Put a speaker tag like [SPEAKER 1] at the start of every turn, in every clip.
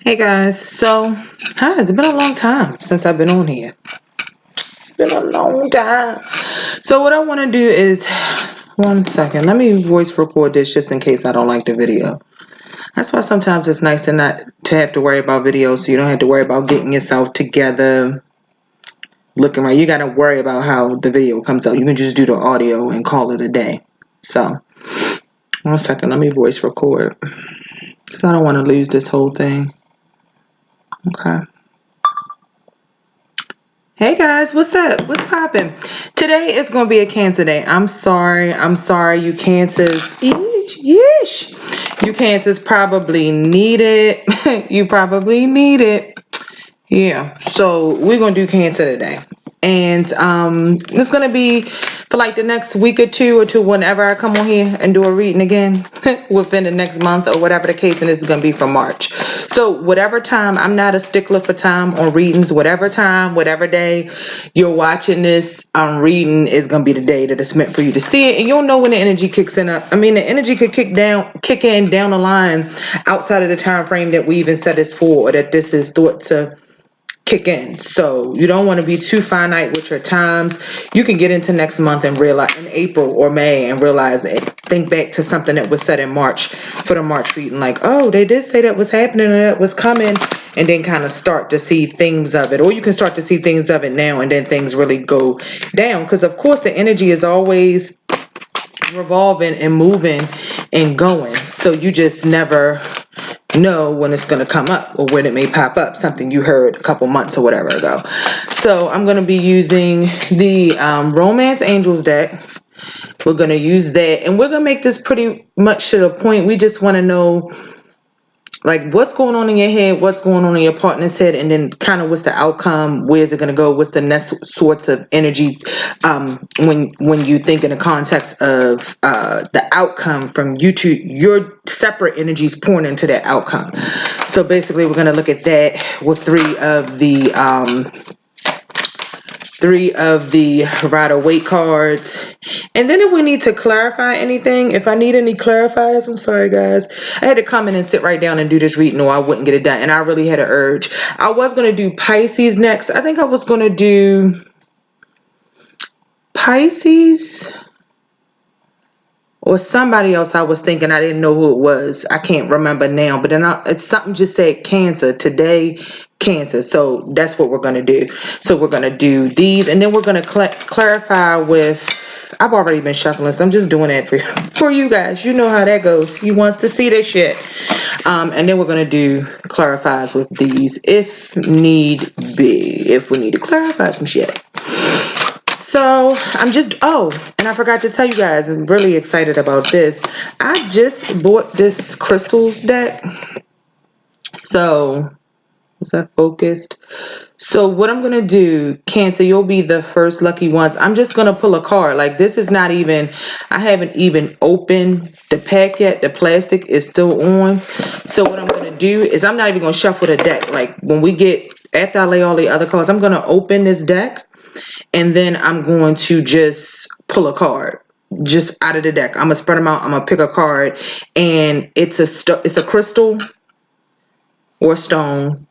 [SPEAKER 1] Hey guys, so hi, it's been a long time since I've been on here. It's been a long time. So what I want to do is, one second, let me voice record this just in case I don't like the video. That's why sometimes it's nice to not to have to worry about videos, so you don't have to worry about getting yourself together, looking right. You got to worry about how the video comes out. You can just do the audio and call it a day. So, one second, let me voice record. So I don't want to lose this whole thing. Okay. Hey guys, what's up? What's poppin'? Today is gonna be a Cancer day. I'm sorry, you Cancers. Yeesh. You Cancers probably need it. You probably need it. Yeah. So we're gonna do Cancer today. And it's gonna be for like the next week or two whenever I come on here and do a reading again within the next month or whatever the case, and this is gonna be for March. So whatever time, I'm not a stickler for time on readings. Whatever time, whatever day you're watching this reading is gonna be the day that it's meant for you to see it, and you'll know when the energy kicks in. The energy could kick in down the line outside of the time frame that we even set this for, or that this is thought to kick in. So you don't want to be too finite with your times. You can get into next month and realize in April or May and realize it. Think back to something that was said in March for the March reading, like, oh, they did say that was happening and that was coming, and then kind of start to see things of it. Or you can start to see things of it now and then things really go down, because of course the energy is always revolving and moving and going. So you just never know when it's going to come up or when it may pop up, something you heard a couple months or whatever ago. So I'm going to be using the Romance Angels deck. We're going to use that, and we're going to make this pretty much to the point. We just want to know, like, what's going on in your head, what's going on in your partner's head, and then kind of what's the outcome, where's it going to go, what's the next sorts of energy when you think in the context of the outcome from you two, your separate energies pouring into that outcome. So basically we're going to look at that with three of the Rider-Waite cards. And then if we need to clarify anything, if I need any clarifiers, I'm sorry guys, I had to come in and sit right down and do this reading or I wouldn't get it done. And I really had an urge. I was going to do Pisces next. I think I was going to do Pisces or somebody else. I was thinking, I didn't know who it was. I can't remember now, but then it's something just said Cancer today. Cancer. So that's what we're going to do. So we're going to do these, and then we're going to clarify with, I've already been shuffling, so I'm just doing that for you guys. You know how that goes. He wants to see this shit. And then we're going to do clarifies with these if need be, if we need to clarify some shit. So I'm just, and I forgot to tell you guys, I'm really excited about this. I just bought this crystals deck. So is that focused? So what I'm going to do, Cancer, you'll be the first lucky ones. I'm just going to pull a card. Like, this is not even, I haven't even opened the pack yet. The plastic is still on. So what I'm going to do is I'm not even going to shuffle the deck. Like, when we get, after I lay all the other cards, I'm going to open this deck. And then I'm going to just pull a card just out of the deck. I'm going to spread them out. I'm going to pick a card. And it's a crystal or stone.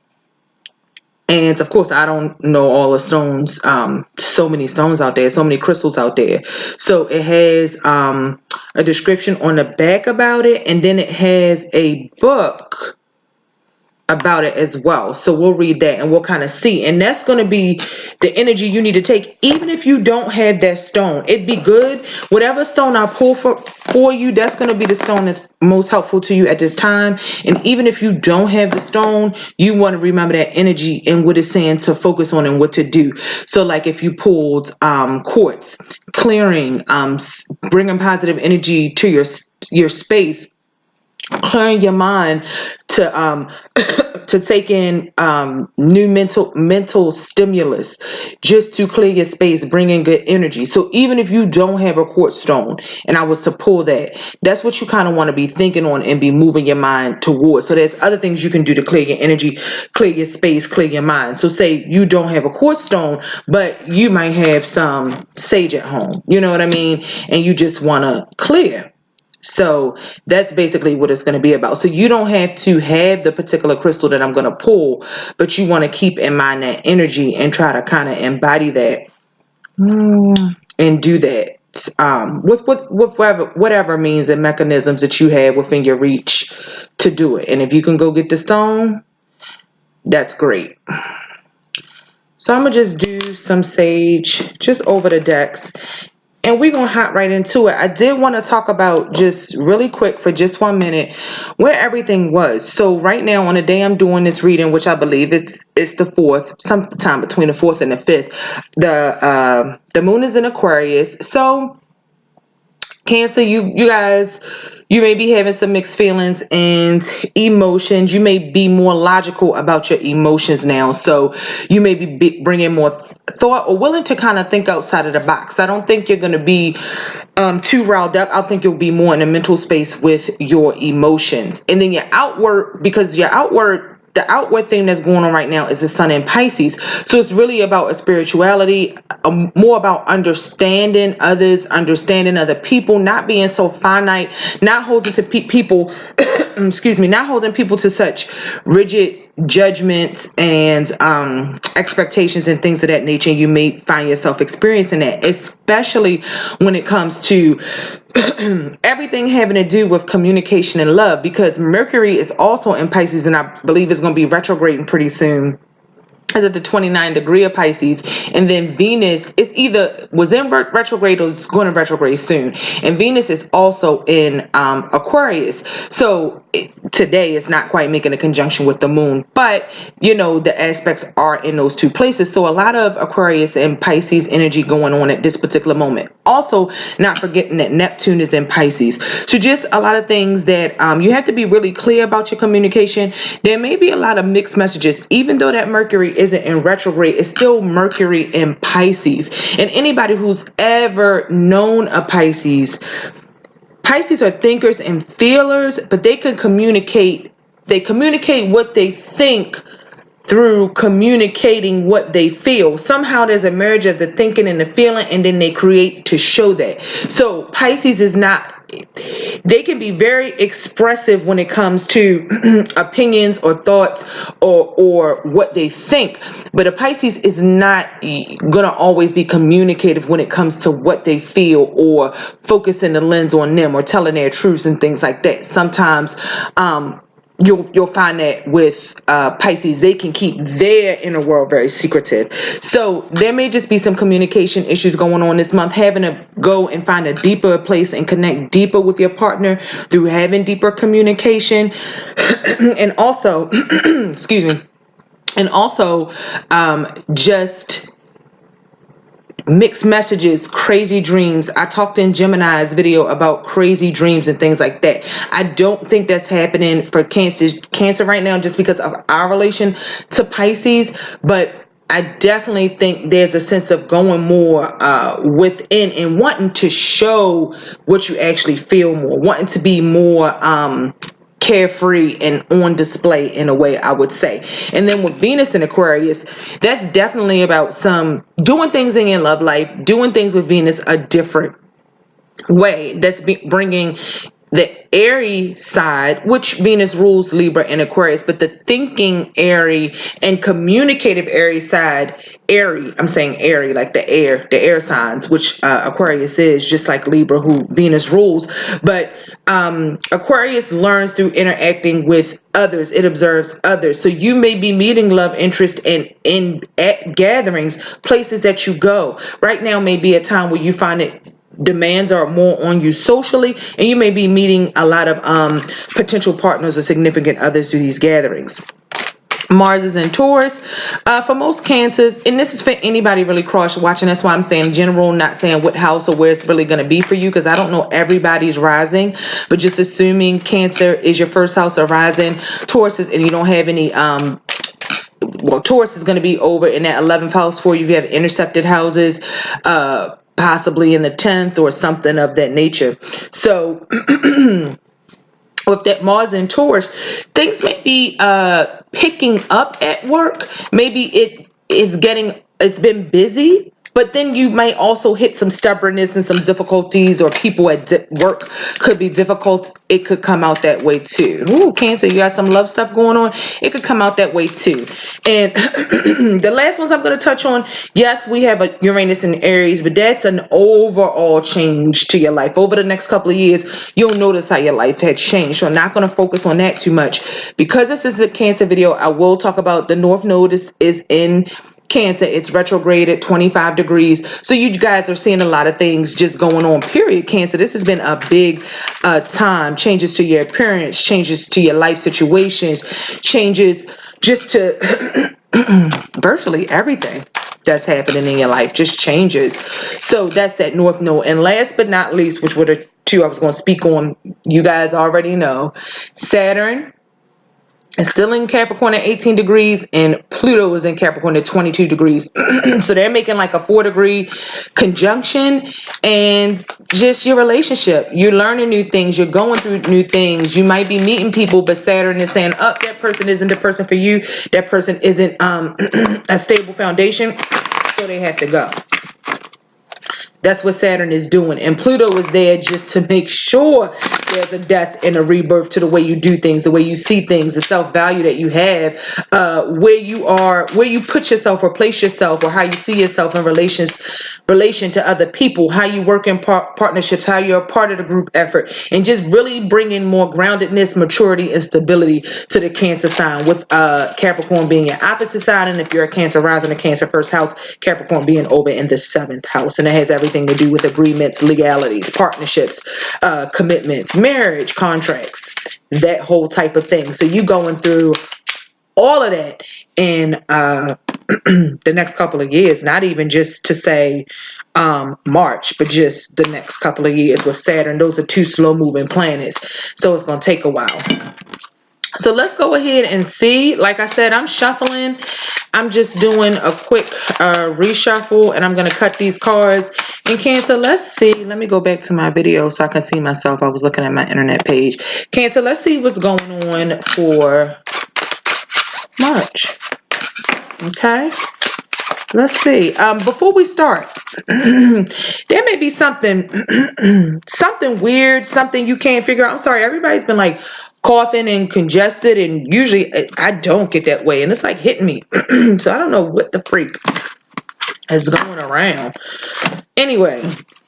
[SPEAKER 1] And of course, I don't know all the stones. So many stones out there, so many crystals out there. So it has a description on the back about it, and then it has a book about it as well. So we'll read that and we'll kind of see. And that's going to be the energy you need to take. Even if you don't have that stone, it'd be good. Whatever stone I pull for you, that's going to be the stone that's most helpful to you at this time. And even if you don't have the stone, you want to remember that energy and what it's saying to focus on and what to do. So like if you pulled quartz, clearing, bringing positive energy to your space, clearing your mind to to take in new mental stimulus, just to clear your space, bring in good energy. So even if you don't have a quartz stone and I was to pull that, that's what you kind of want to be thinking on and be moving your mind towards. So there's other things you can do to clear your energy, clear your space, clear your mind. So say you don't have a quartz stone, but you might have some sage at home, you know what I mean, and you just want to clear. So that's basically what it's going to be about. So you don't have to have the particular crystal that I'm going to pull, but you want to keep in mind that energy and try to kind of embody that and do that with whatever means and mechanisms that you have within your reach to do it. And if you can go get the stone, that's great. So I'm going to just do some sage just over the decks. And we're going to hop right into it. I did want to talk about just really quick for just 1 minute where everything was. So right now on the day I'm doing this reading, which I believe it's the 4th, sometime between the 4th and the 5th, the moon is in Aquarius. So Cancer, you guys, you may be having some mixed feelings and emotions. You may be more logical about your emotions now. So you may be bringing more thought or willing to kind of think outside of the box. I don't think you're going to be too riled up. I think you'll be more in a mental space with your emotions. And then your outward, because your the outward thing that's going on right now is the sun in Pisces. So it's really about a spirituality, more about understanding others, understanding other people, not being so finite, not holding to people, excuse me, not holding people to such rigid judgments and expectations and things of that nature. You may find yourself experiencing that, especially when it comes to everything having to do with communication and love, because Mercury is also in Pisces, and I believe it's going to be retrograding pretty soon. Is at the 29 degree of Pisces, and then Venus is either was in retrograde or is going to retrograde soon, and Venus is also in Aquarius. So today it's not quite making a conjunction with the moon, but you know the aspects are in those two places. So a lot of Aquarius and Pisces energy going on at this particular moment. Also, not forgetting that Neptune is in Pisces. So just a lot of things that you have to be really clear about your communication. There may be a lot of mixed messages, even though that Mercury isn't in retrograde. It's still Mercury in Pisces. And anybody who's ever known a Pisces are thinkers and feelers, but they can communicate. They communicate what they think through communicating what they feel. Somehow there's a marriage of the thinking and the feeling, and then they create to show that. So Pisces is not, they can be very expressive when it comes to opinions or thoughts or what they think, but a Pisces is not gonna always be communicative when it comes to what they feel or focusing the lens on them or telling their truths and things like that. Sometimes you'll find that with Pisces, they can keep their inner world very secretive. So there may just be some communication issues going on this month, having to go and find a deeper place and connect deeper with your partner through having deeper communication. And also, excuse me, and also just mixed messages, crazy dreams. I talked in Gemini's video about crazy dreams and things like that. I don't think that's happening for Cancer right now just because of our relation to Pisces, but I definitely think there's a sense of going more within and wanting to show what you actually feel more, wanting to be more carefree and on display in a way, I would say. And then with Venus in Aquarius, that's definitely about some doing things in your love life, doing things with Venus a different way. That's bringing the airy side, which Venus rules Libra and Aquarius, but the thinking airy and communicative airy side, airy, I'm saying airy, like the air signs, which Aquarius is, just like Libra, who Venus rules. But Aquarius learns through interacting with others. It observes others. So you may be meeting love interest at gatherings, places that you go. Right now may be a time where you find it demands are more on you socially, and you may be meeting a lot of potential partners or significant others through these gatherings. Mars is in Taurus. For most Cancers, and this is for anybody really cross watching, that's why I'm saying general, not saying what house or where it's really going to be for you, because I don't know everybody's rising, but just assuming Cancer is your first house or rising, Taurus is, and you don't have any well, Taurus is going to be over in that 11th house for you. If you have intercepted houses, possibly in the 10th or something of that nature. So with that Mars in Taurus, things may be picking up at work. Maybe it's been busy, But then you might also hit some stubbornness and some difficulties, or people at work could be difficult. It could come out that way too. Ooh, Cancer, you got some love stuff going on. It could come out that way too. And the last ones I'm going to touch on, yes, we have a Uranus in Aries, but that's an overall change to your life. Over the next couple of years, you'll notice how your life had changed. So I'm not going to focus on that too much. Because this is a Cancer video, I will talk about the North Node is in Cancer. It's retrograde at 25 degrees. So you guys are seeing a lot of things just going on, period. Cancer, this has been a big time. Changes to your appearance, changes to your life situations, changes just to virtually everything that's happening in your life just changes. So that's that North Node. And last but not least, which were the two I was going to speak on, you guys already know, Saturn is still in Capricorn at 18 degrees, and Pluto is in Capricorn at 22 degrees. So they're making like a 4-degree conjunction, and just your relationship. You're learning new things. You're going through new things. You might be meeting people, but Saturn is saying, oh, that person isn't the person for you. That person isn't a stable foundation, so they have to go. That's what Saturn is doing. And Pluto is there just to make sure there's a death and a rebirth to the way you do things, the way you see things, the self-value that you have, where you are, where you put yourself or place yourself, or how you see yourself in relation to other people, how you work in partnerships, how you're a part of the group effort, and just really bringing more groundedness, maturity, and stability to the Cancer sign, with Capricorn being your opposite sign. And if you're a Cancer rising, a Cancer first house, Capricorn being over in the 7th house. And it has everything to do with agreements, legalities, partnerships, commitments, marriage, contracts, that whole type of thing. So you going through all of that in the next couple of years, not even just to say March, but just the next couple of years with Saturn. Those are 2 slow moving planets, so it's going to take a while. So let's go ahead and see. Like I said, I'm shuffling. I'm just doing a quick reshuffle, and I'm going to cut these cards. And Cancer, let's see. Let me go back to my video so I can see myself. I was looking at my internet page. Cancer, let's see what's going on for March. Okay. Let's see. Before we start, there may be something weird, something you can't figure out. I'm sorry. Everybody's been like coughing and congested, and usually I don't get that way, and it's like hitting me. So I don't know what the freak is going around. Anyway,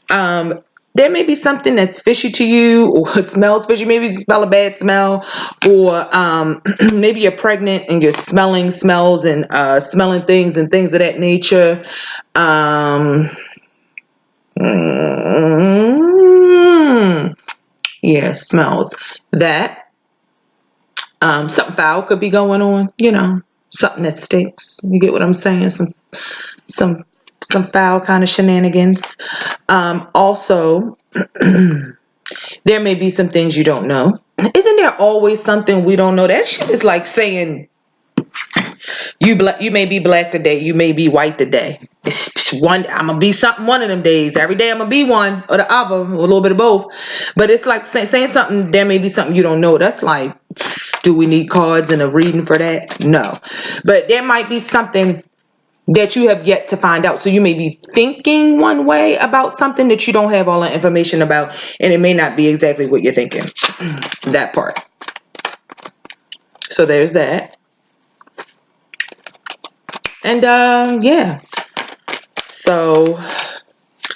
[SPEAKER 1] there may be something that's fishy to you, or smells fishy. Maybe you smell a bad smell, or maybe you're pregnant and you're smelling smells and smelling things and things of that nature. Yeah, smells. That. Something foul could be going on, something that stinks. You get what I'm saying? Some foul kind of shenanigans. Also, there may be some things you don't know. Isn't there always something we don't know? That shit is like saying you may be black today, you may be white today. It's one. I'm gonna be something one of them days. Every day I'm gonna be one or the other, or a little bit of both. But it's like saying something. There may be something you don't know. That's like, do we need cards and a reading for that? No. But there might be something that you have yet to find out. So you may be thinking one way about something that you don't have all the information about, and it may not be exactly what you're thinking. That part. So there's that. And yeah. So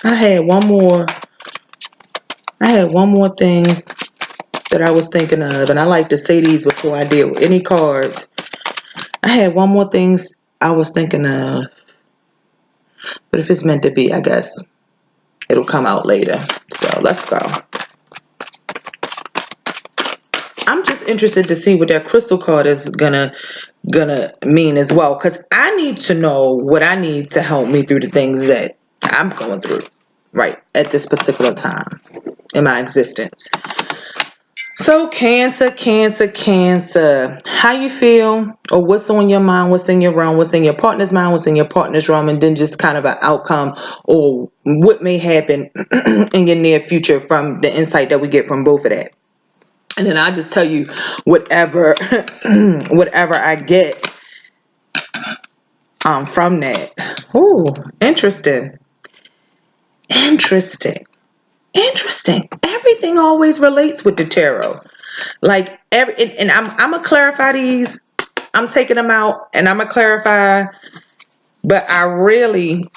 [SPEAKER 1] I had one more thing that I was thinking of, and I like to say these before I deal with any cards. I had one more thing I was thinking of, but if it's meant to be, I guess it'll come out later. So let's go. I'm just interested to see what that crystal card is gonna mean as well, because I need to know what I need to help me through the things that I'm going through right at this particular time in my existence. So Cancer, how you feel, or what's on your mind, what's in your realm, what's in your partner's mind, what's in your partner's realm, and then just kind of an outcome or what may happen in your near future from the insight that we get from both of that. And then I'll just tell you whatever I get from that. Ooh, interesting. Interesting. Interesting. Everything always relates with the tarot. Like and I'm gonna clarify these. I'm taking them out and I'm gonna clarify, but I really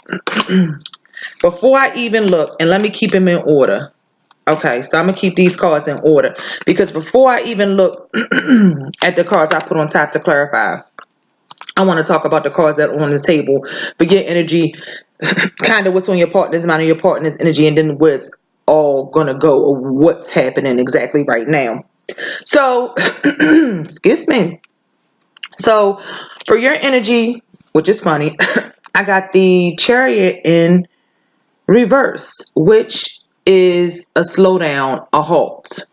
[SPEAKER 1] before I even look, and let me keep them in order. Okay, so I'm gonna keep these cards in order because before I even look at the cards I put on top to clarify, I want to talk about the cards that are on the table for your energy, kind of what's on your partner's mind and your partner's energy, and then where it's all gonna go or what's happening exactly right now. So, excuse me. So, for your energy, which is funny, I got the Chariot in reverse, which is a slowdown, a halt,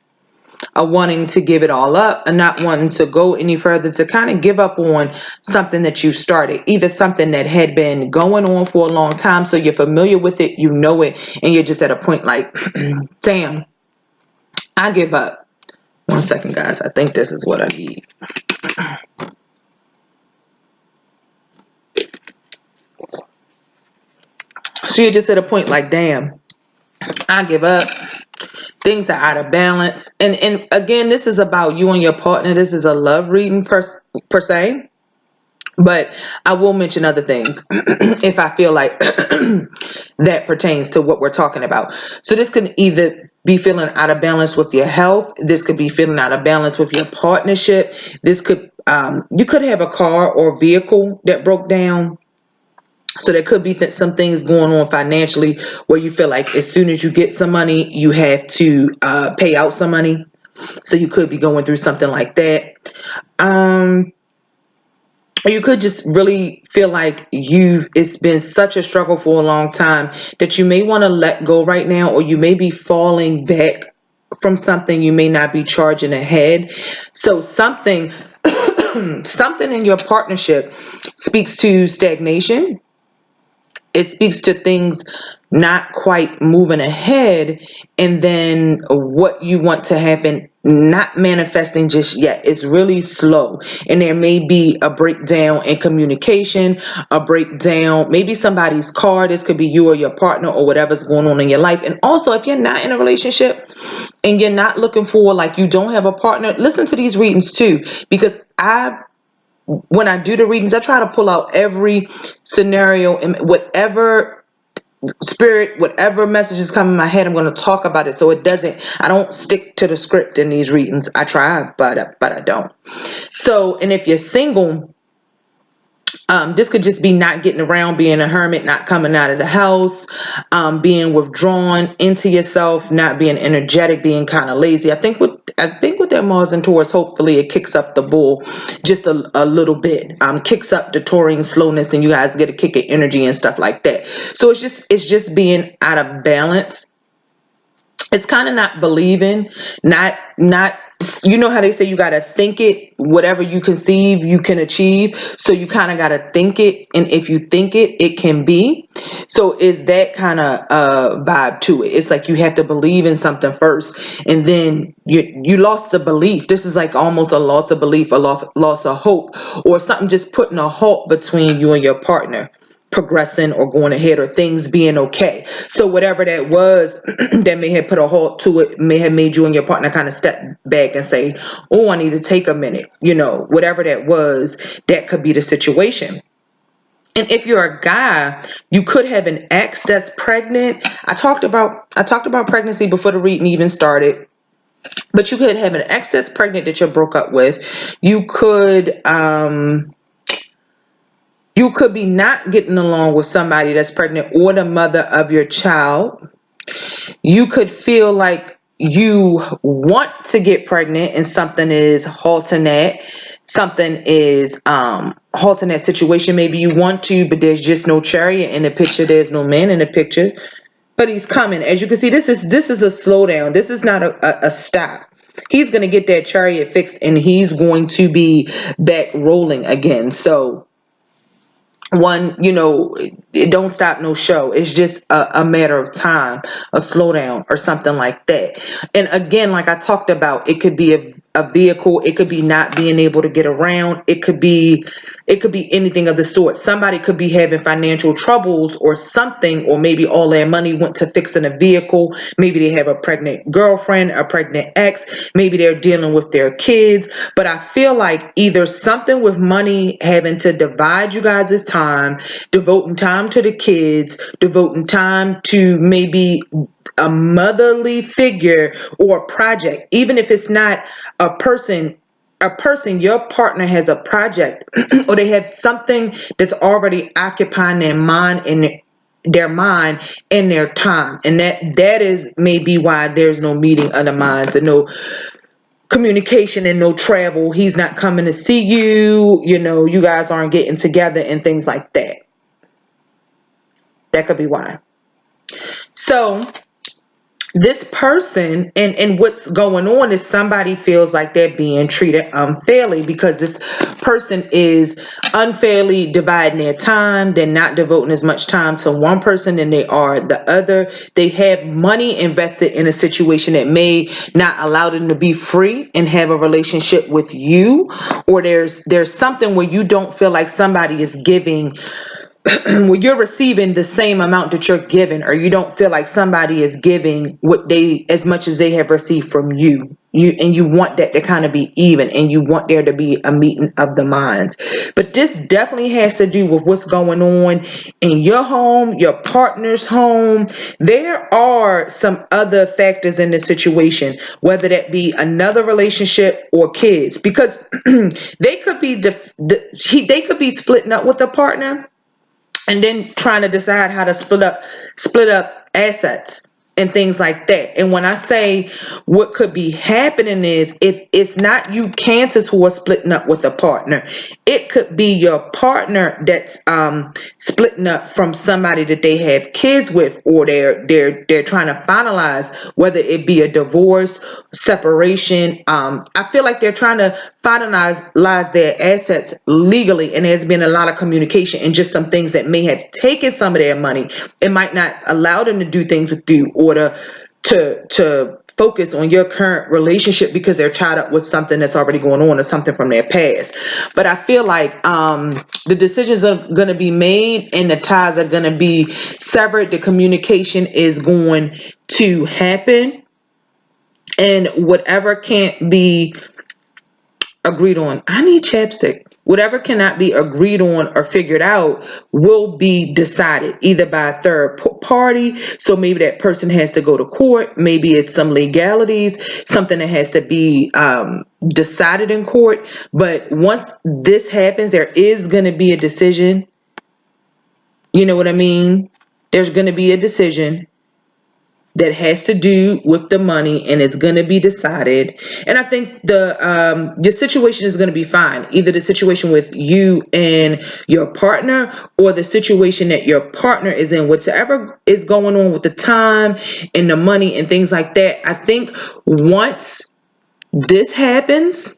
[SPEAKER 1] a wanting to give it all up and not wanting to go any further, to kind of give up on something that you started, either something that had been going on for a long time, so you're familiar with it, you know it, and you're just at a point like, damn, I give up. One second, guys. I think this is what I need. So you're just at a point like, damn, I give up. Things are out of balance. And again, this is about you and your partner. This is a love reading per se. But I will mention other things if I feel like that pertains to what we're talking about. So this can either be feeling out of balance with your health. This could be feeling out of balance with your partnership. This could, you could have a car or vehicle that broke down. So there could be some things going on financially where you feel like as soon as you get some money, you have to pay out some money. So you could be going through something like that. Or you could just really feel like it's been such a struggle for a long time that you may want to let go right now, or you may be falling back from something. You may not be charging ahead. So something in your partnership speaks to stagnation. It speaks to things not quite moving ahead, and then what you want to happen not manifesting just yet. It's really slow, and there may be a breakdown in communication, a breakdown, maybe somebody's car. This could be you or your partner or whatever's going on in your life. And also, if you're not in a relationship and you're not looking for, like, you don't have a partner, listen to these readings too, because when I do the readings, I try to pull out every scenario and whatever spirit, whatever messages come in my head, I'm going to talk about it. So I don't stick to the script in these readings. I try, but I don't. So, and if you're single, this could just be not getting around, being a hermit, not coming out of the house, being withdrawn into yourself, not being energetic, being kind of lazy. I think with that Mars and Taurus, hopefully it kicks up the bull just a little bit, kicks up the Taurian slowness, and you guys get a kick of energy and stuff like that. So it's just being out of balance. It's kind of not believing, not, you know how they say you got to think it, whatever you conceive, you can achieve. So you kind of got to think it. And if you think it, it can be. So is that kind of vibe to it. It's like you have to believe in something first, and then you lost the belief. This is like almost a loss of belief, a loss of hope, or something just putting a halt between you and your partner progressing or going ahead, or things being okay. So whatever that was that may have put a halt to it, may have made you and your partner kind of step back and say, oh, I need to take a minute. Whatever that was, that could be the situation. And if you're a guy, you could have an ex that's pregnant. I talked about pregnancy before the reading even started. But you could have an ex that's pregnant that you broke up with. You could be not getting along with somebody that's pregnant or the mother of your child. You could feel like you want to get pregnant and something is halting that. Something is halting that situation. Maybe you want to, but there's just no chariot in the picture. There's no man in the picture, but he's coming. As you can see, this is a slowdown. This is not a stop. He's going to get that chariot fixed and he's going to be back rolling again. So it don't stop no show. It's just a matter of time, a slowdown or something like that. And again, like I talked about, it could be a vehicle. It could be not being able to get around. It could be It could be anything of the sort. Somebody could be having financial troubles or something, or maybe all their money went to fixing a vehicle. Maybe they have a pregnant girlfriend, a pregnant ex. Maybe they're dealing with their kids. But I feel like either something with money having to divide you guys' time, devoting time to the kids, devoting time to maybe a motherly figure or a project, even if it's not a person, your partner has a project or they have something that's already occupying their mind and their time, and that is maybe why there's no meeting of the minds and no communication and no travel. He's not coming to see you, you guys aren't getting together and things like that. That could be why. So this person and what's going on is somebody feels like they're being treated unfairly because this person is unfairly dividing their time. They're not devoting as much time to one person than they are the other. They have money invested in a situation that may not allow them to be free and have a relationship with you, or there's something where you don't feel like somebody is giving when you're receiving the same amount that you're giving, or you don't feel like somebody is giving as much as they have received from you. You want that to kind of be even, and you want there to be a meeting of the minds. But this definitely has to do with what's going on in your home, your partner's home. There are some other factors in this situation, whether that be another relationship or kids, because they could be they could be splitting up with a partner and then trying to decide how to split up assets and things like that. And when I say what could be happening is, if it's not you cancers who are splitting up with a partner, it could be your partner that's splitting up from somebody that they have kids with, or they're trying to finalize, whether it be a divorce, separation. I feel like they're trying to finalize their assets legally, and there's been a lot of communication and just some things that may have taken some of their money. It might not allow them to do things with you, or to focus on your current relationship because they're tied up with something that's already going on or something from their past. But I feel like the decisions are going to be made and the ties are going to be severed. The communication is going to happen, and whatever can't be agreed on, I need chapstick. Whatever cannot be agreed on or figured out will be decided either by a third party. So maybe that person has to go to court. Maybe it's some legalities, something that has to be decided in court. But once this happens, there is going to be a decision. You know what I mean? There's going to be a decision that has to do with the money, and it's going to be decided. And I think your situation is going to be fine. Either the situation with you and your partner, or the situation that your partner is in, whatever is going on with the time and the money and things like that. I think once this happens,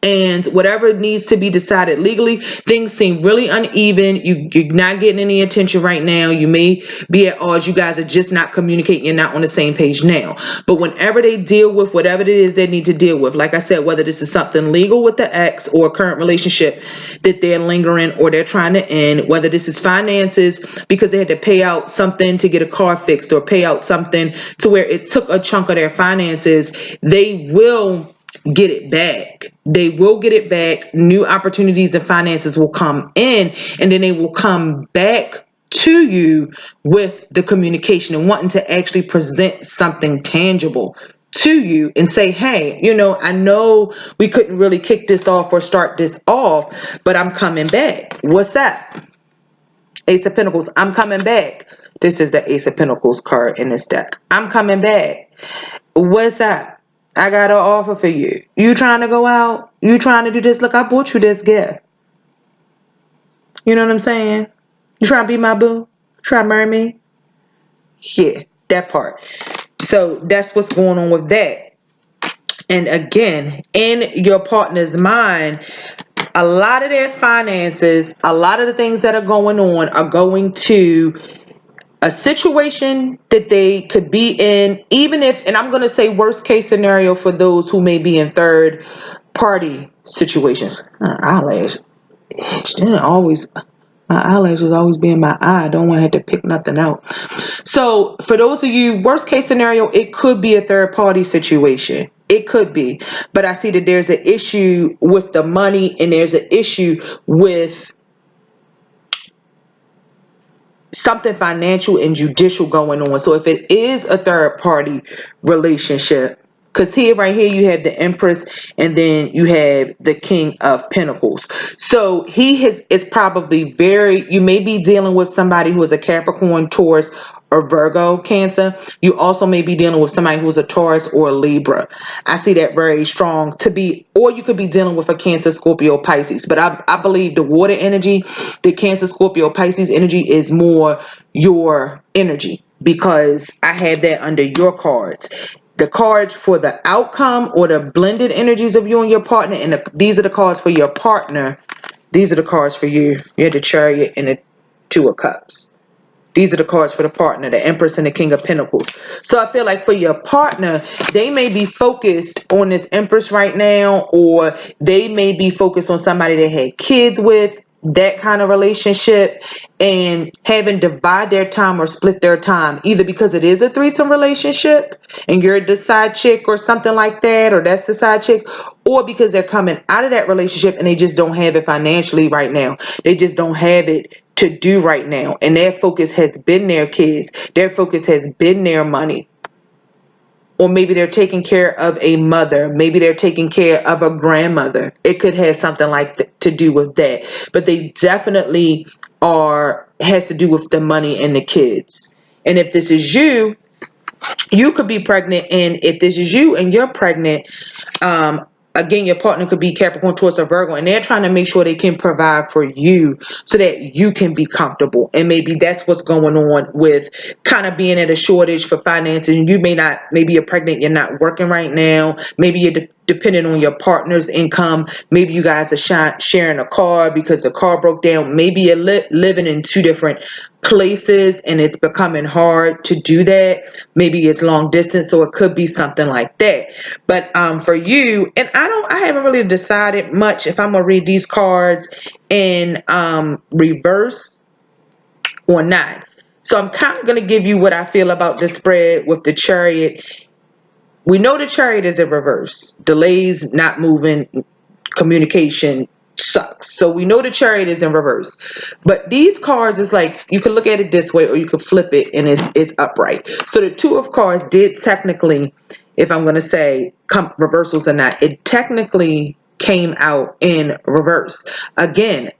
[SPEAKER 1] and whatever needs to be decided legally, things seem really uneven. You're not getting any attention right now. You may be at odds. You guys are just not communicating. You're not on the same page now. But whenever they deal with whatever it is they need to deal with, like I said, whether this is something legal with the ex or a current relationship that they're lingering or they're trying to end, whether this is finances because they had to pay out something to get a car fixed, or pay out something to where it took a chunk of their finances, they will get it back. They will get it back. New opportunities and finances will come in, and then they will come back to you with the communication and wanting to actually present something tangible to you and say, hey, I know we couldn't really kick this off or start this off, but I'm coming back. What's that? Ace of Pentacles. I'm coming back. This is the Ace of Pentacles card in this deck. I'm coming back. What's that? I got an offer for you. You trying to go out? You trying to do this? Look, I bought you this gift. You know what I'm saying? You trying to be my boo? Try to marry me? Yeah, that part. So that's what's going on with that. And again, in your partner's mind, a lot of their finances, a lot of the things that are going on are going to a situation that they could be in, even if, and I'm going to say worst case scenario for those who may be in third party situations. Eyelash. Then always, my eyelashes always be in my eye. I don't want to have to pick nothing out. So for those of you, worst case scenario, it could be a third party situation. It could be. But I see that there's an issue with the money, and there's an issue with something financial and judicial going on. So if it is a third party relationship, because here, right here, you have the Empress, and then you have the King of Pentacles. So it's probably you may be dealing with somebody who is a Capricorn, Taurus, or Virgo, Cancer. You also may be dealing with somebody who's a Taurus or a Libra. I see that very strong or you could be dealing with a Cancer, Scorpio, Pisces. But I believe the water energy, the Cancer, Scorpio, Pisces energy is more your energy, because I have that under your cards. The cards for the outcome or the blended energies of you and your partner, and these are the cards for your partner. These are the cards for you. You have the Chariot and the Two of Cups. These are the cards for the partner, the Empress and the King of Pentacles. So I feel like for your partner, they may be focused on this Empress right now, or they may be focused on somebody they had kids with, that kind of relationship, and having divide their time or split their time, either because it is a threesome relationship and you're the side chick or something like that, or that's the side chick, or because they're coming out of that relationship and they just don't have it financially right now. They just don't have it to do right now, and their focus has been their kids. Their focus has been their money. Or maybe they're taking care of a mother. Maybe they're taking care of a grandmother. It could have something to do with that. But they definitely has to do with the money and the kids. And if this is you, you could be pregnant. And if this is you and you're pregnant, again, your partner could be Capricorn, Taurus, or Virgo, and they're trying to make sure they can provide for you so that you can be comfortable. And maybe that's what's going on with kind of being at a shortage for finances. And maybe you're pregnant, you're not working right now. Maybe you're dependent on your partner's income. Maybe you guys are sharing a car because the car broke down. Maybe you're living in two different places and it's becoming hard to do that. Maybe it's long distance, so it could be something like that. But for you, and I haven't really decided much if I'm gonna read these cards in reverse or not. So I'm kind of gonna give you what I feel about this spread with the Chariot. We know the Chariot is in reverse. Delays, not moving, communication sucks. So we know the Chariot is in reverse. But these cards is like, you can look at it this way or you can flip it and it's upright. So the Two of Cards did technically, if I'm going to say reversals or not, it technically came out in reverse. Again,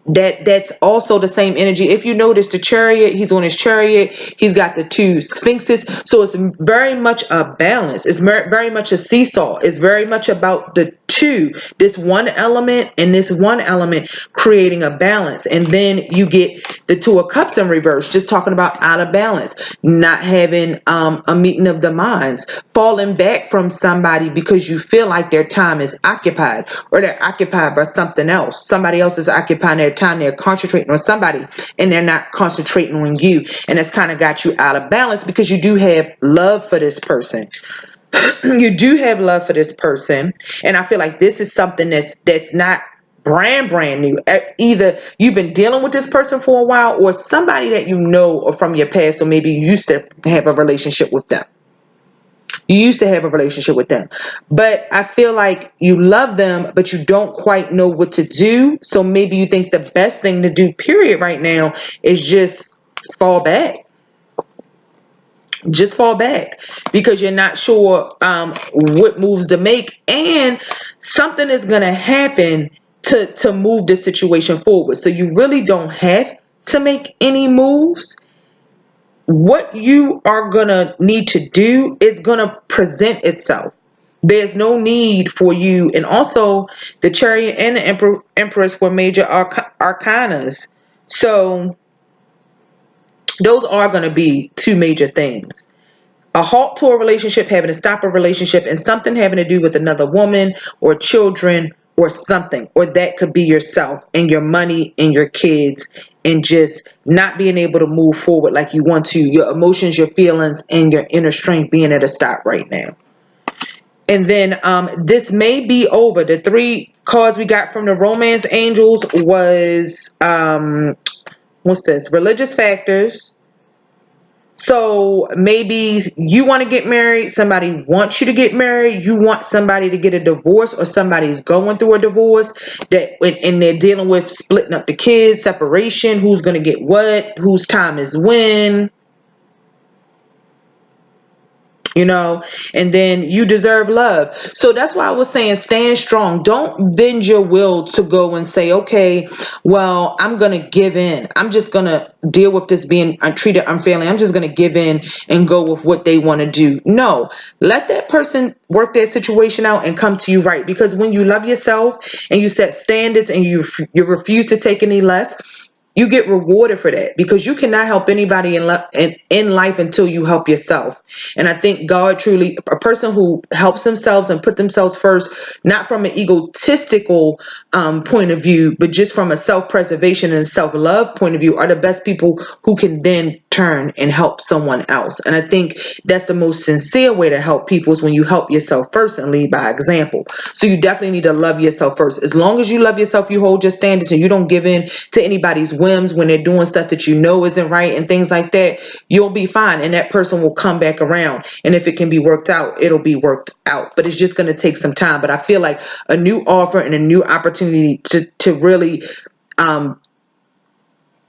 [SPEAKER 1] that's also the same energy. If you notice the Chariot, he's on his chariot, he's got the two sphinxes, so it's very much a balance. It's very much a seesaw. It's very much about the two, this one element and this one element creating a balance. And then you get the Two of Cups in reverse, just talking about out of balance, not having a meeting of the minds, falling back from somebody because you feel like their time is occupied, or they're occupied by something else. Somebody else is occupying their time. They're concentrating on somebody and they're not concentrating on you, and it's kind of got you out of balance because you do have love for this person. You do have love for this person, and I feel like this is something that's not brand new. Either you've been dealing with this person for a while, or somebody that you know or from your past, or maybe you used to have a relationship with them. But I feel like you love them, but you don't quite know what to do. So maybe you think the best thing to do, period, right now is just fall back. Just fall back because you're not sure what moves to make, and something is going to happen to move the situation forward. So you really don't have to make any moves. What you are going to need to do is going to present itself. There's no need for you. And also the Chariot and the Empress were major arcanas. So those are going to be two major things. A halt to a relationship, having to stop a relationship, and something having to do with another woman or children or something. Or that could be yourself and your money and your kids, and just not being able to move forward like you want to. Your emotions, your feelings, and your inner strength being at a stop right now. And then this may be over. The three cards we got from the romance angels was what's this? Religious factors. So maybe you want to get married, somebody wants you to get married, you want somebody to get a divorce, or somebody's going through a divorce, and they're dealing with splitting up the kids, separation, who's going to get what, whose time is when. And then you deserve love. So that's why I was saying stand strong. Don't bend your will to go and say, okay, well, I'm going to give in. I'm just going to deal with this being treated unfairly. I'm just going to give in and go with what they want to do. No, let that person work their situation out and come to you, right? Because when you love yourself and you set standards and you refuse to take any less, you get rewarded for that, because you cannot help anybody in life until you help yourself. And I think God truly, a person who helps themselves and put themselves first, not from an egotistical point of view, but just from a self-preservation and self-love point of view, are the best people who can then turn and help someone else. And I think that's the most sincere way to help people, is when you help yourself first and lead by example. So you definitely need to love yourself first. As long as you love yourself, you hold your standards and you don't give in to anybody's whims when they're doing stuff that you know isn't right and things like that, you'll be fine, and that person will come back around. And if it can be worked out, it'll be worked out. But it's just going to take some time. But I feel like a new offer and a new opportunity to really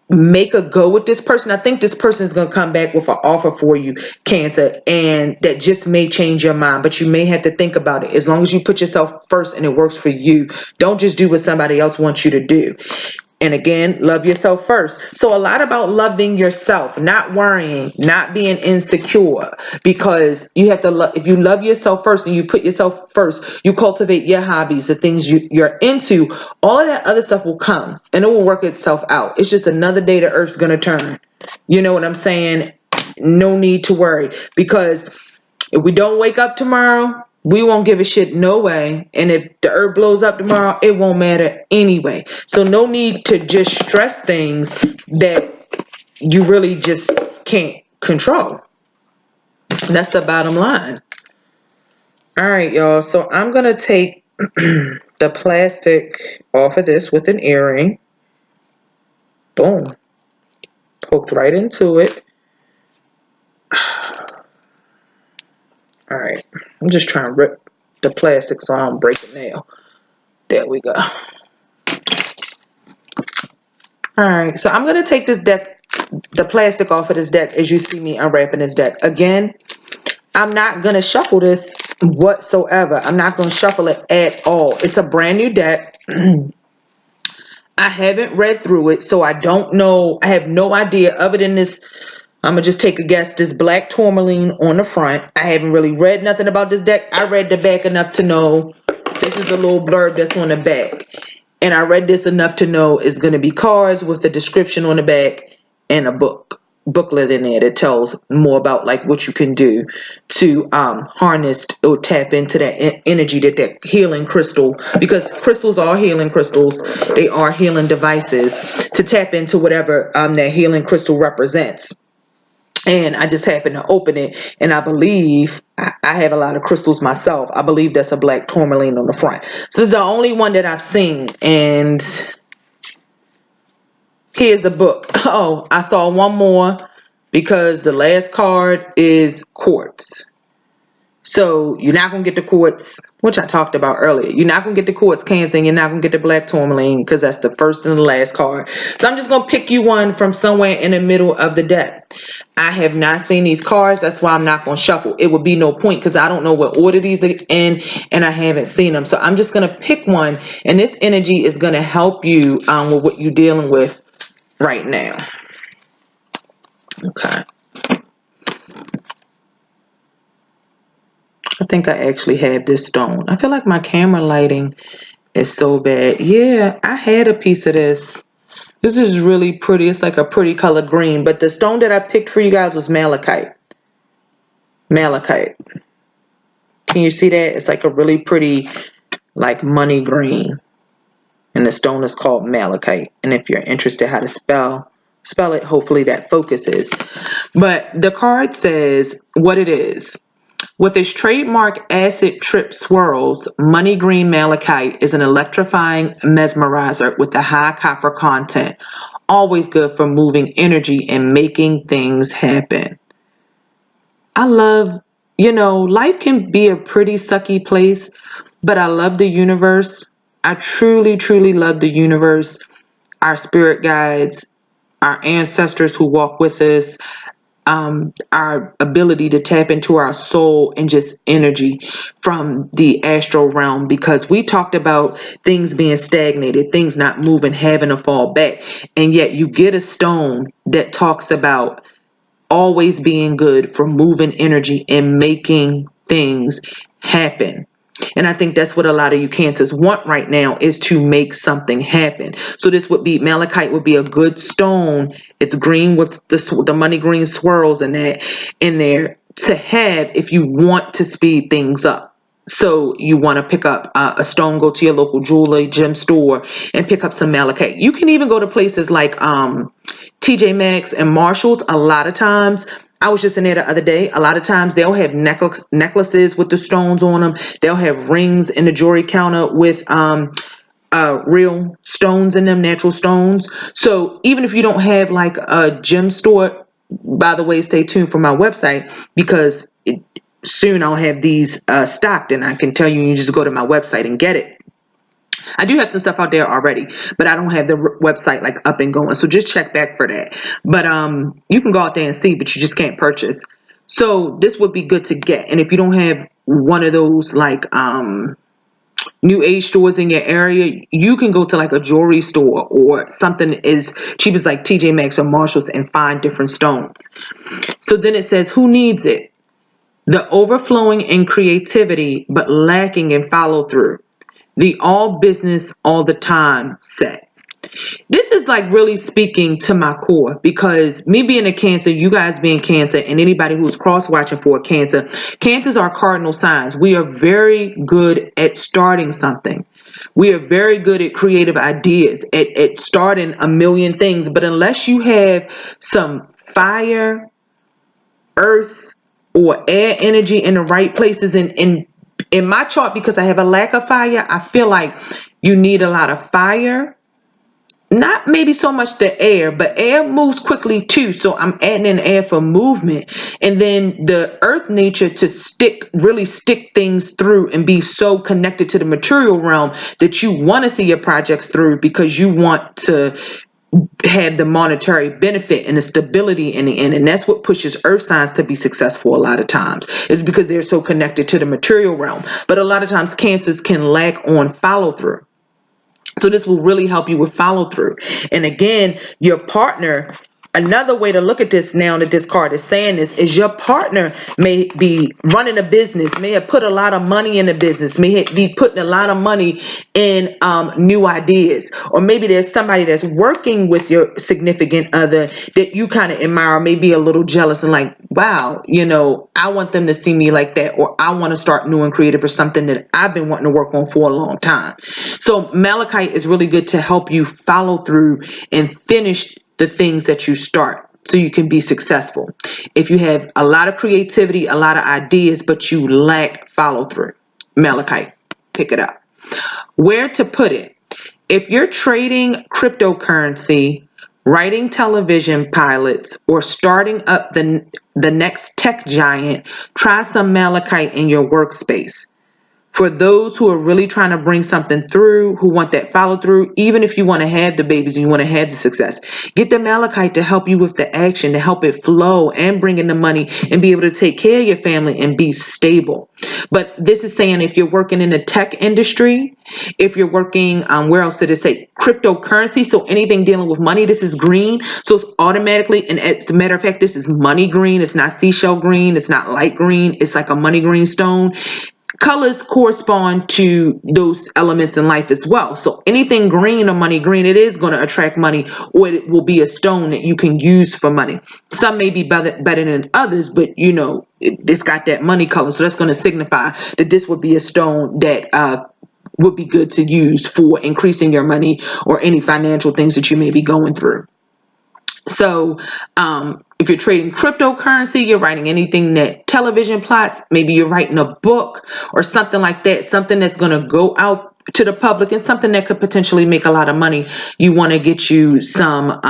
[SPEAKER 1] make a go with this person. I think this person is going to come back with an offer for you, Cancer, and that just may change your mind, but you may have to think about it. As long as you put yourself first and it works for you, don't just do what somebody else wants you to do. And again, love yourself first. So a lot about loving yourself, not worrying, not being insecure, because you have to love. If you love yourself first and you put yourself first, you cultivate your hobbies, the things you're into, all of that other stuff will come and it will work itself out. It's just another day the earth's going to turn. You know what I'm saying? No need to worry, because if we don't wake up tomorrow, we won't give a shit, no way. And if the earth blows up tomorrow, it won't matter anyway. So no need to just stress things that you really just can't control. That's the bottom line. All right, y'all. So I'm going to take the plastic off of this with an earring. Boom. Poked right into it. All right. I'm just trying to rip the plastic so I don't break the nail. There we go. All right. So I'm going to take this deck, the plastic off of this deck, as you see me unwrapping this deck. Again, I'm not going to shuffle this whatsoever. I'm not going to shuffle it at all. It's a brand new deck. I haven't read through it, so I don't know. I have no idea other than this. I'm going to just take a guess. This black tourmaline on the front. I haven't really read nothing about this deck. I read the back enough to know this is the little blurb that's on the back. And I read this enough to know it's going to be cards with the description on the back and a booklet in there that tells more about like what you can do to harness or tap into that energy, that healing crystal, because crystals are healing crystals. They are healing devices to tap into whatever that healing crystal represents. And I just happened to open it, and I believe I have a lot of crystals myself. I believe that's a black tourmaline on the front. So this is the only one that I've seen. And here's the book. Oh, I saw one more, because the last card is quartz. So you're not going to get the quartz, which I talked about earlier. You're not going to get the quartz, Cancer, and you're not going to get the black tourmaline, because that's the first and the last card. So I'm just going to pick you one from somewhere in the middle of the deck. I have not seen these cards. That's why I'm not going to shuffle. It would be no point, because I don't know what order these are in, and I haven't seen them. So I'm just going to pick one, and this energy is going to help you with what you're dealing with right now. Okay. I think I actually have this stone. I feel like my camera lighting is so bad. Yeah, I had a piece of this. This is really pretty. It's like a pretty color green. But the stone that I picked for you guys was malachite. Malachite. Can you see that? It's like a really pretty, like money green. And the stone is called malachite. And if you're interested how to spell it, hopefully that focuses. But the card says what it is. With its trademark acid trip swirls, money green malachite is an electrifying mesmerizer with a high copper content. Always good for moving energy and making things happen. I love, life can be a pretty sucky place, but I love the universe. I truly, truly love the universe, our spirit guides, our ancestors who walk with us, our ability to tap into our soul and just energy from the astral realm, because we talked about things being stagnated, things not moving, having to fall back. And yet you get a stone that talks about always being good for moving energy and making things happen. And I think that's what a lot of you cancers want right now, is to make something happen. So this would be, malachite would be a good stone. It's green with the money green swirls and that in there to have if you want to speed things up. So you want to pick up a stone, go to your local jeweler, gem store, and pick up some malachite. You can even go to places like TJ Maxx and Marshalls. A lot of times, I was just in there the other day. A lot of times they'll have necklaces with the stones on them. They'll have rings in the jewelry counter with real stones in them, natural stones. So even if you don't have like a gem store, by the way, stay tuned for my website, because soon I'll have these stocked, and I can tell you, you just go to my website and get it. I do have some stuff out there already, but I don't have the website like up and going. So just check back for that. But you can go out there and see, but you just can't purchase. So this would be good to get. And if you don't have one of those like new age stores in your area, you can go to like a jewelry store or something as cheap as like TJ Maxx or Marshalls and find different stones. So then it says, who needs it? The overflowing in creativity, but lacking in follow through. The all business all the time set. This is like really speaking to my core, because me being a Cancer, you guys being Cancer, and anybody who's cross watching for a Cancer, Cancers are cardinal signs. We are very good at starting something. We are very good at creative ideas, at starting a million things. But unless you have some fire, earth, or air energy in the right places, in my chart, because I have a lack of fire, I feel like you need a lot of fire. Not maybe so much the air, but air moves quickly too. So I'm adding in air for movement. And then the earth nature to really stick things through and be so connected to the material realm that you want to see your projects through, because you want to have the monetary benefit and the stability in the end. And that's what pushes earth signs to be successful a lot of times, is because they're so connected to the material realm. But a lot of times Cancers can lack on follow through. So this will really help you with follow through. And again, your partner, another way to look at this now that this card is saying this, is your partner may be running a business, may have put a lot of money in a business, may be putting a lot of money in new ideas. Or maybe there's somebody that's working with your significant other that you kind of admire, maybe a little jealous and like, wow, I want them to see me like that, or I want to start new and creative for something that I've been wanting to work on for a long time. So malachite is really good to help you follow through and finish the things that you start, so you can be successful. If you have a lot of creativity, a lot of ideas, but you lack follow through, malachite, pick it up. Where to put it? If you're trading cryptocurrency, writing television pilots, or starting up the next tech giant, try some malachite in your workspace. For those who are really trying to bring something through, who want that follow through, even if you want to have the babies and you want to have the success, get the malachite to help you with the action, to help it flow and bring in the money and be able to take care of your family and be stable. But this is saying if you're working in the tech industry, if you're working, where else did it say? Cryptocurrency. So anything dealing with money, this is green. So it's automatically, and as a matter of fact, this is money green. It's not seashell green. It's not light green. It's like a money green stone. Colors correspond to those elements in life as well. So anything green or money green, it is going to attract money, or it will be a stone that you can use for money. Some may be better than others, but it's got that money color. So that's going to signify that this would be a stone that would be good to use for increasing your money or any financial things that you may be going through. So if you're trading cryptocurrency, you're writing anything that television plots, maybe you're writing a book or something like that, something that's going to go out to the public and something that could potentially make a lot of money. You want to get you some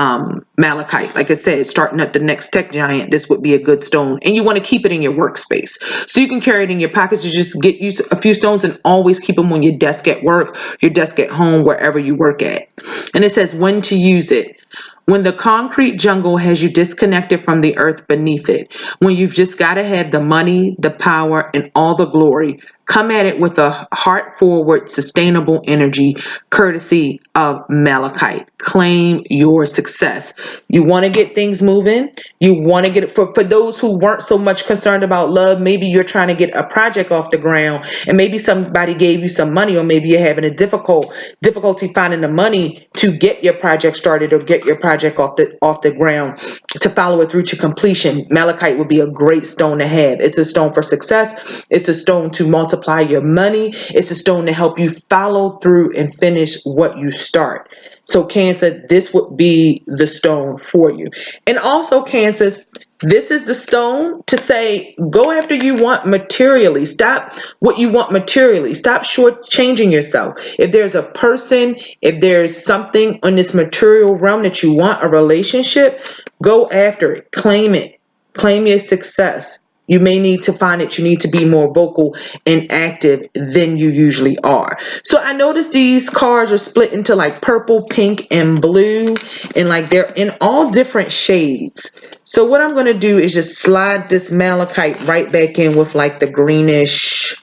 [SPEAKER 1] malachite. Like I said, starting up the next tech giant, this would be a good stone. And you want to keep it in your workspace. So you can carry it in your pockets. You just get you a few stones and always keep them on your desk at work, your desk at home, wherever you work at. And it says when to use it. When the concrete jungle has you disconnected from the earth beneath it, when you've just got to have the money, the power, and all the glory, come at it with a heart-forward, sustainable energy, courtesy of malachite. Claim your success. You want to get things moving. You want to get it for those who weren't so much concerned about love. Maybe you're trying to get a project off the ground, and maybe somebody gave you some money, or maybe you're having a difficulty finding the money to get your project started or get your project off the ground, to follow it through to completion. Malachite would be a great stone to have. It's a stone for success. It's a stone to multiply your money. It's a stone to help you follow through and finish what you start. So Cancer, this would be the stone for you. And also Cancers, this is the stone to say, go after you want materially. Stop what you want materially. Stop shortchanging yourself. If there's a person, if there's something in this material realm that you want, a relationship, go after it. Claim it. Claim your success. You may need to find that you need to be more vocal and active than you usually are. So I noticed these cards are split into like purple, pink, and blue, and like they're in all different shades. So what I'm going to do is just slide this malachite right back in with like the greenish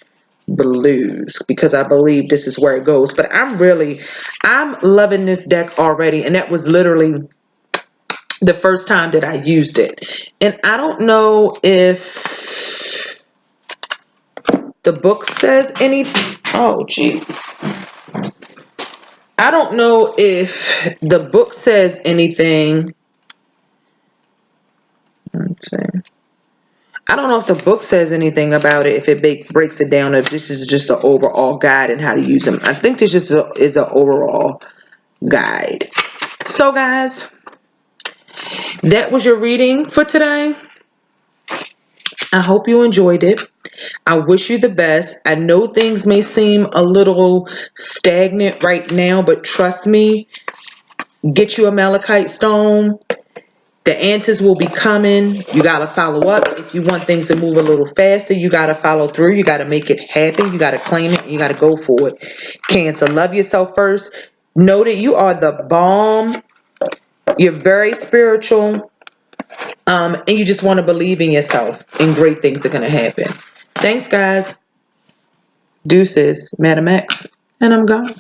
[SPEAKER 1] blues, because I believe this is where it goes. But I'm loving this deck already, and that was literally the first time that I used it. And I don't know if the book says anything. Oh, geez. I don't know if the book says anything. Let's see. I don't know if the book says anything about it, if it breaks it down, if this is just an overall guide and how to use them. I think this just is an overall guide. So, guys, that was your reading for today. I hope you enjoyed it. I wish you the best. I know things may seem a little stagnant right now, but trust me, get you a malachite stone. The answers will be coming. You got to follow up. If you want things to move a little faster, you got to follow through. You got to make it happen. You got to claim it. You got to go for it. Cancer, love yourself first. Know that you are the bomb. You're very spiritual. And you just want to believe in yourself, and great things are going to happen. Thanks, guys. Deuces, Madam X, and I'm gone.